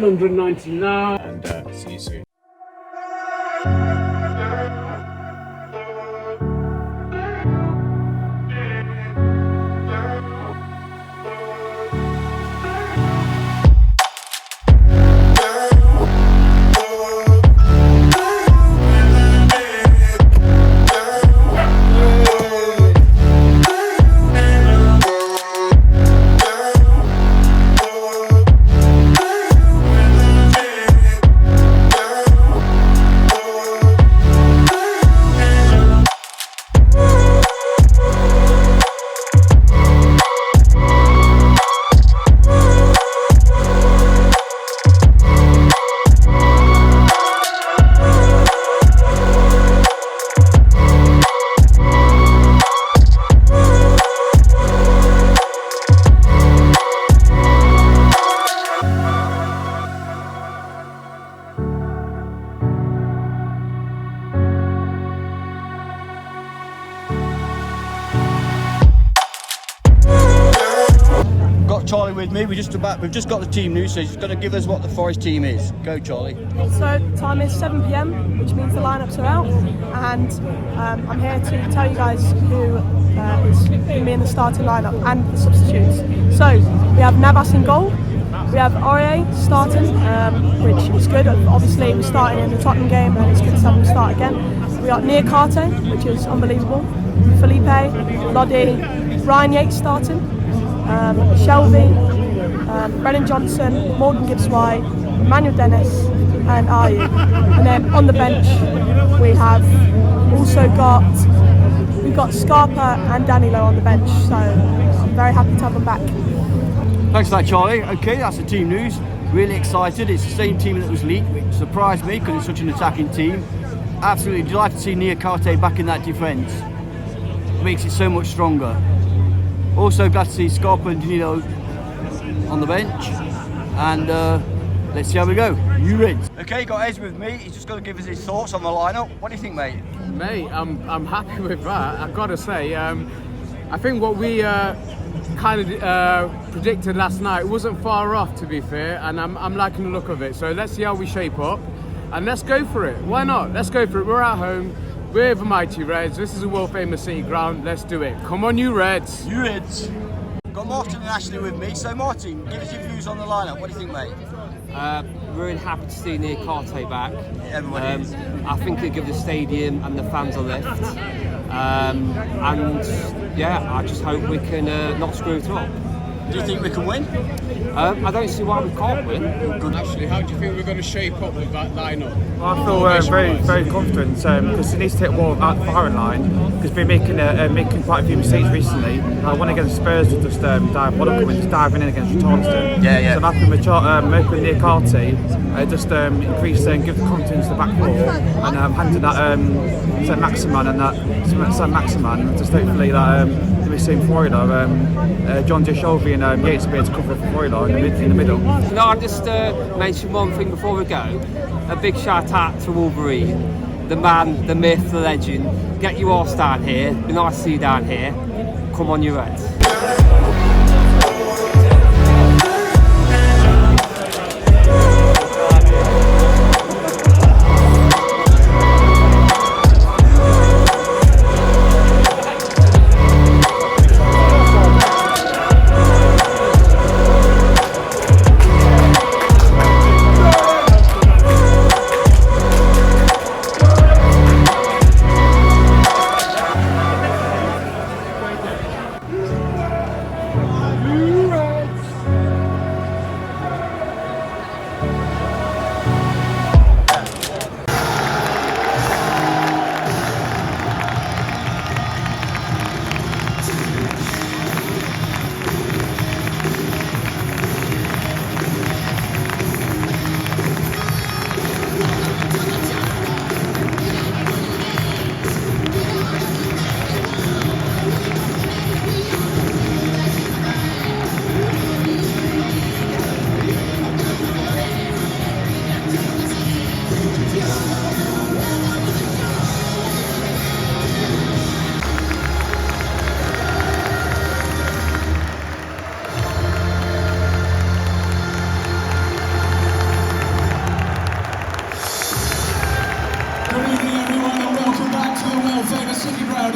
999. And see you soon. Charlie with me. We've just got the team news, so he's going to give us what the Forest team is. Go, Charlie. So time is 7 p.m, which means the lineups are out, and I'm here to tell you guys who is going to be in the starting lineup and the substitutes. So we have Navas in goal. We have Aurier starting, which is good. Obviously, we're starting in the Tottenham game, and it's good to have him start again. We got Newcastle, which is unbelievable. Felipe, Lodi, Ryan Yates starting. Shelby, Brennan Johnson, Morgan Gibbs-White, Emmanuel Dennis and Ayu. And then on the bench we have we've got Scarpa and Danilo on the bench, so I'm very happy to have them back. Thanks for that, Charlie. Okay, that's the team news. Really excited. It's the same team that was leaked, which surprised me because it's such an attacking team. Absolutely delighted to see Niakate back in that defence. Makes it so much stronger. Also glad to see Scarpa and Danilo on the bench, and let's see how we go. You Reds. Okay, got Ez with me. He's just going to give us his thoughts on the lineup. What do you think, mate? Mate, I'm happy with that. I've got to say, I think what we kind of predicted last night wasn't far off, to be fair, and I'm liking the look of it. So let's see how we shape up, and let's go for it. Why not? Let's go for it. We're at home. We're the mighty Reds. This is a world famous City ground. Let's do it. Come on, you Reds. You Reds. Got Martin and Ashley with me. So Martin, give us your views on the lineup. What do you think, mate? Really happy to see Niakate back. Everybody is. I think it'll give the stadium and the fans a lift. And yeah, I just hope we can not screw it up. Do you think we can win? I don't see why we can't win. Good. Actually, how do you think we're going to shape up with that lineup? Well, I feel very confident because it needs to take more out the firing line because we're making quite a few mistakes recently. One against Spurs was just diving in against Charleston. Yeah. So I'm happy with Niakate, just increase and give the confidence to the back four and handing that St Maximan and just hopefully that we're seeing Florida, John J. Shelby and Yates will be able to cover for Florida in the middle. No, I'll just mention one thing before we go. A big shout out to Wolverine, the man, the myth, the legend. Get you all down here. Be nice to see you down here. Come on, you Reds.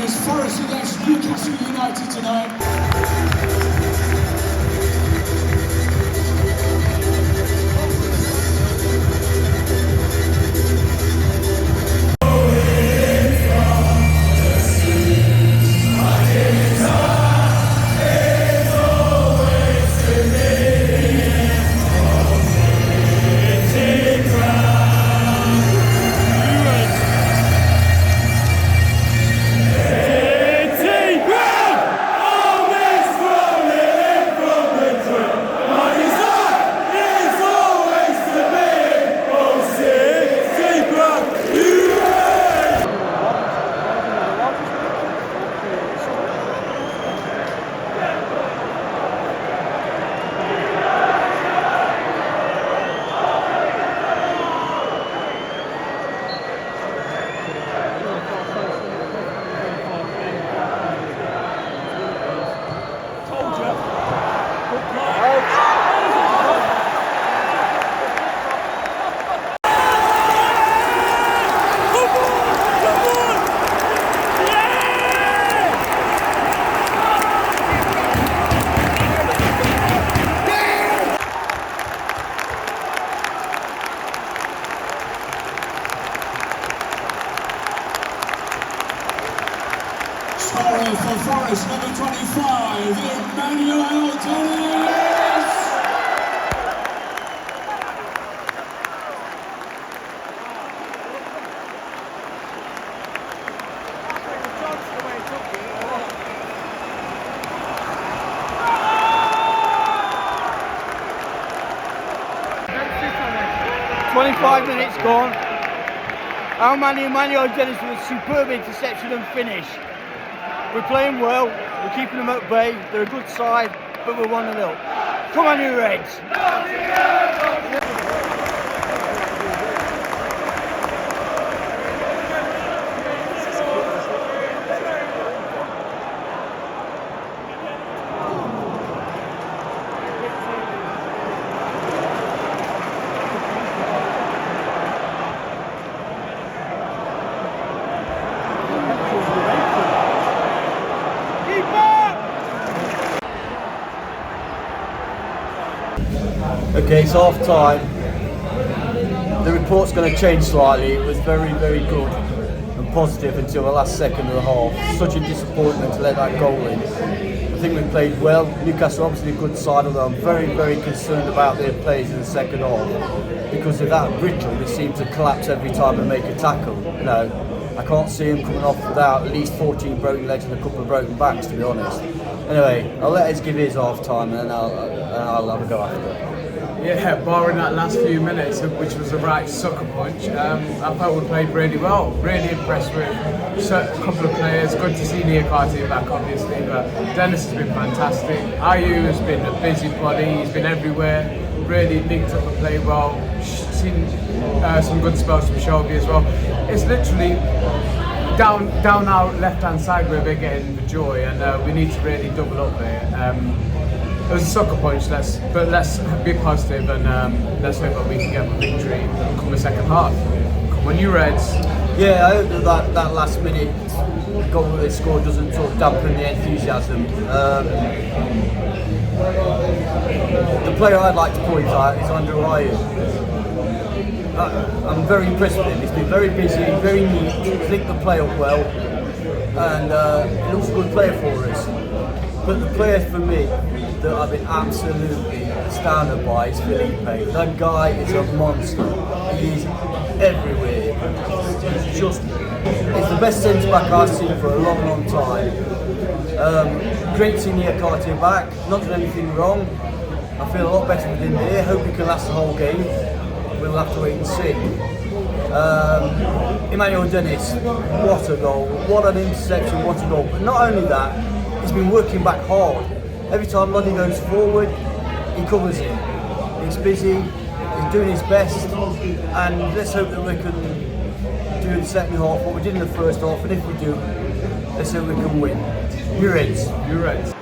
is Forest against Newcastle United tonight. Scorer for Forest, number 25, Emmanuel Dennis. 25 minutes gone. Our man Emmanuel Dennis with a superb interception and finish. We're playing well, we're keeping them at bay, they're a good side, but we're 1-0. Come on, you Reds! Okay, it's half time. The report's going to change slightly. It was very, very good and positive until the last second of the half. Such a disappointment to let that goal in. I think we played well. Newcastle obviously a good side, although I'm very, very concerned about their plays in the second half because of that brittle. They seem to collapse every time they make a tackle. You know, I can't see them coming off without at least 14 broken legs and a couple of broken backs, to be honest. Anyway, I'll let us give his half time and then I'll have a go after. Yeah, barring that last few minutes, which was a right sucker punch, I thought we played really well. Really impressed with a couple of players. Good to see Niakate back, obviously, but Dennis has been fantastic. Ayew has been a busybody. He's been everywhere. Really linked up and played well. Seen some good spells from Shelby as well. It's literally down our left-hand side where we're getting the joy, and we need to really double up there. It was a sucker punch, but let's be positive and let's hope that we can get a victory come the second half. Come on, you Reds. Yeah, I hope that last minute goal that they scored doesn't sort of dampen the enthusiasm. The player I'd like to point out is Andrew Ayew. I'm very impressed with him. He's been very busy, very neat, linked the play up well, and he looks a good player for us. But the player for me that I've been absolutely astounded by is Felipe. That guy is a monster. He is everywhere. He's the best centre back I've seen for a long, long time. Great seeing Niakate back. Not done anything wrong. I feel a lot better with him there. Hope he can last the whole game. We'll have to wait and see. Emmanuel Dennis, what a goal. What an interception, what a goal. But not only that, he's been working back hard. Every time Loddy goes forward, he covers him. He's busy, he's doing his best, and let's hope that we can do in the second half what we did in the first half, and if we do, let's hope we can win. You Reds. You Reds.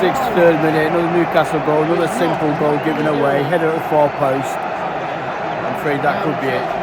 26th, 3rd minute, another Newcastle goal, another simple goal given away, header at the far post. I'm afraid that could be it.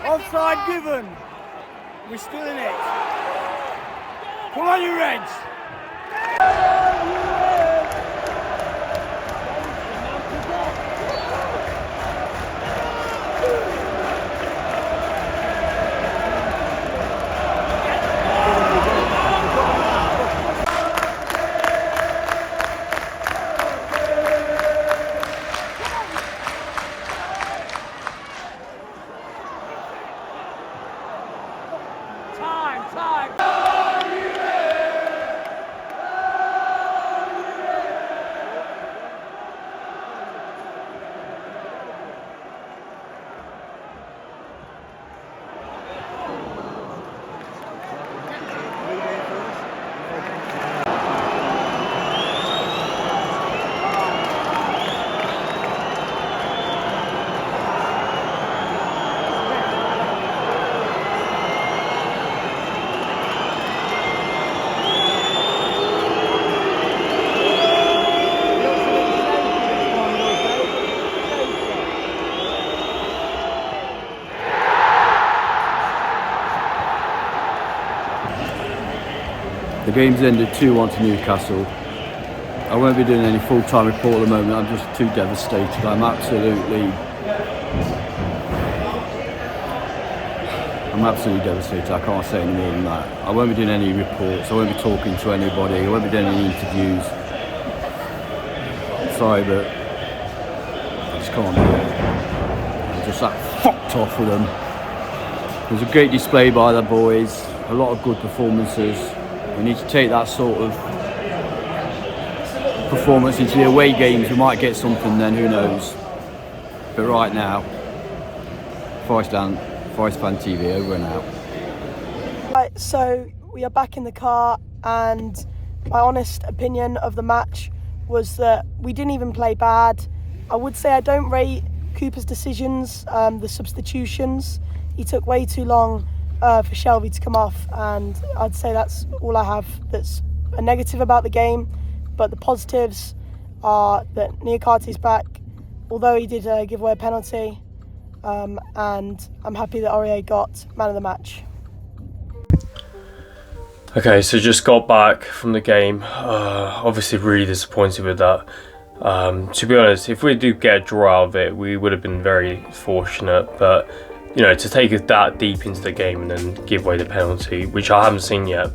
Offside given. We're still in it. Come on, you Reds. The game's ended 2-1 to Newcastle. I won't be doing any full-time report at the moment. I'm just too devastated. I'm absolutely devastated. I can't say any more than that. I won't be doing any reports. I won't be talking to anybody. I won't be doing any interviews. I'm sorry, but I just can't do it. I'm just that fucked off with them. It was a great display by the boys. A lot of good performances. We need to take that sort of performance into the away games. We might get something then, who knows. But right now, Forest Fan TV, over and out. Right, so we are back in the car, and my honest opinion of the match was that we didn't even play bad. I would say I don't rate Cooper's decisions, the substitutions. He took way too long for Shelby to come off, and I'd say that's all I have that's a negative about the game. But the positives are that Niakhate's back, although he did give away a penalty, and I'm happy that Aurier got man of the match. Okay, so just got back from the game. Obviously really disappointed with that. To be honest, if we do get a draw out of it, we would have been very fortunate, but you know, to take it that deep into the game and then give away the penalty, which I haven't seen yet,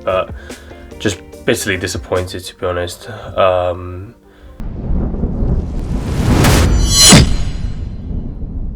but just bitterly disappointed, to be honest.